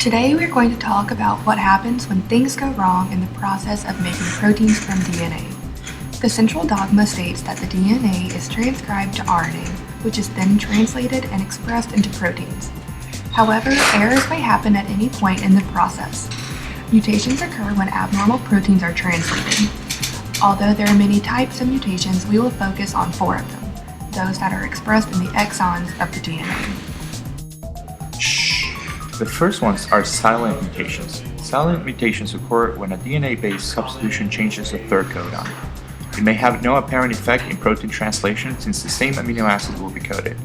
Today we're going to talk about what happens when things go wrong in the process of making proteins from DNA. The central dogma states that the DNA is transcribed to RNA, which is then translated and expressed into proteins. However, errors may happen at any point in the process. Mutations occur when abnormal proteins are translated. Although there are many types of mutations, we will focus on 4 of them, those that are expressed in the exons of the DNA. The first ones are silent mutations. Silent mutations occur when a DNA-based substitution changes a third codon. It may have no apparent effect in protein translation since the same amino acid will be coded.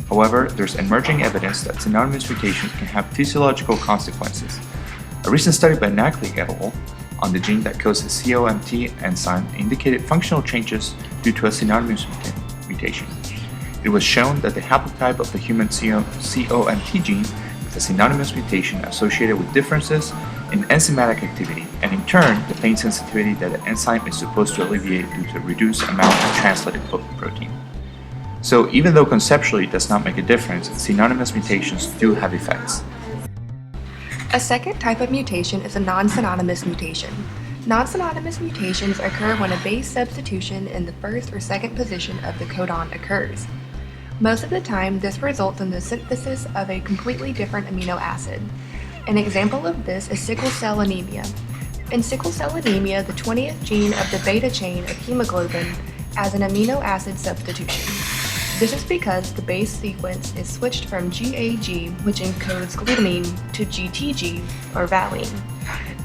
However, there's emerging evidence that synonymous mutations can have physiological consequences. A recent study by Nackley et al. On the gene that codes the COMT enzyme indicated functional changes due to a synonymous mutation. It was shown that the haplotype of the human COMT gene with a synonymous mutation associated with differences in enzymatic activity, and in turn, the pain sensitivity that the enzyme is supposed to alleviate due to a reduced amount of translated protein. So even though conceptually it does not make a difference, synonymous mutations do have effects. A second type of mutation is a non-synonymous mutation. Non-synonymous mutations occur when a base substitution in the first or second position of the codon occurs. Most of the time, this results in the synthesis of a completely different amino acid. An example of this is sickle cell anemia. In sickle cell anemia, the 20th gene of the beta chain of hemoglobin as an amino acid substitution. This is because the base sequence is switched from GAG, which encodes glutamine, to GTG, or valine.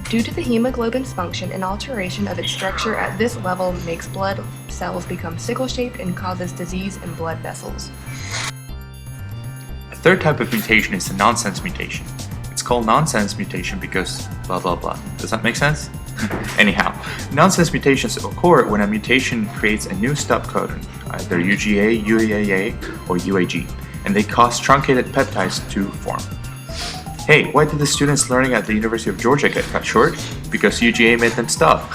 Due to the hemoglobin's function, an alteration of its structure at this level makes blood cells become sickle-shaped and causes disease in blood vessels. A third type of mutation is a nonsense mutation. It's called nonsense mutation because blah blah blah. Does that make sense? Anyhow, nonsense mutations occur when a mutation creates a new stop codon, either UGA, UAA, or UAG, and they cause truncated peptides to form. Hey, why did the students learning at the University of Georgia get cut short? Because UGA made them stop.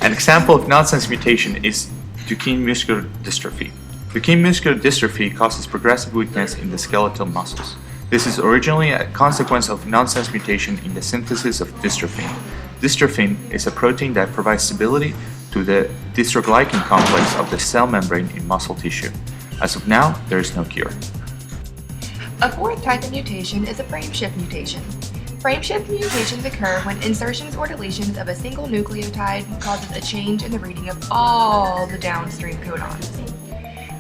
An example of nonsense mutation is Duchenne muscular dystrophy. Duchenne muscular dystrophy causes progressive weakness in the skeletal muscles. This is originally a consequence of nonsense mutation in the synthesis of dystrophin. Dystrophin is a protein that provides stability to the dystroglycan complex of the cell membrane in muscle tissue. As of now, there is no cure. A fourth type of mutation is a frameshift mutation. Frameshift mutations occur when insertions or deletions of a single nucleotide causes a change in the reading of all the downstream codons.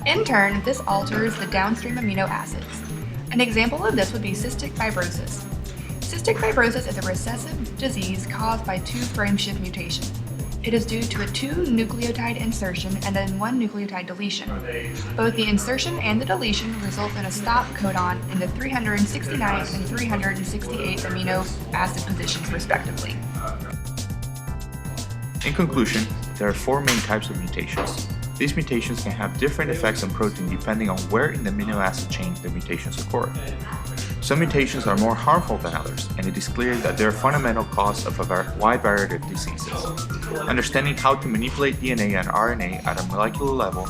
In turn, this alters the downstream amino acids. An example of this would be cystic fibrosis. Cystic fibrosis is a recessive disease caused by 2 frameshift mutations. It is due to a 2 nucleotide insertion and then 1 nucleotide deletion. Both the insertion and the deletion result in a stop codon in the 369th and 368th amino acid positions respectively. In conclusion, there are 4 main types of mutations. These mutations can have different effects on protein depending on where in the amino acid chain the mutations occur. Some mutations are more harmful than others, and it is clear that they are fundamental cause of a wide variety of diseases. Understanding how to manipulate DNA and RNA at a molecular level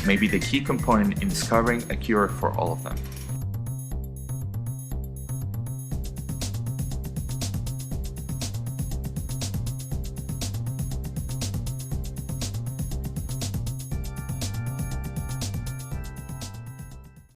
may be the key component in discovering a cure for all of them.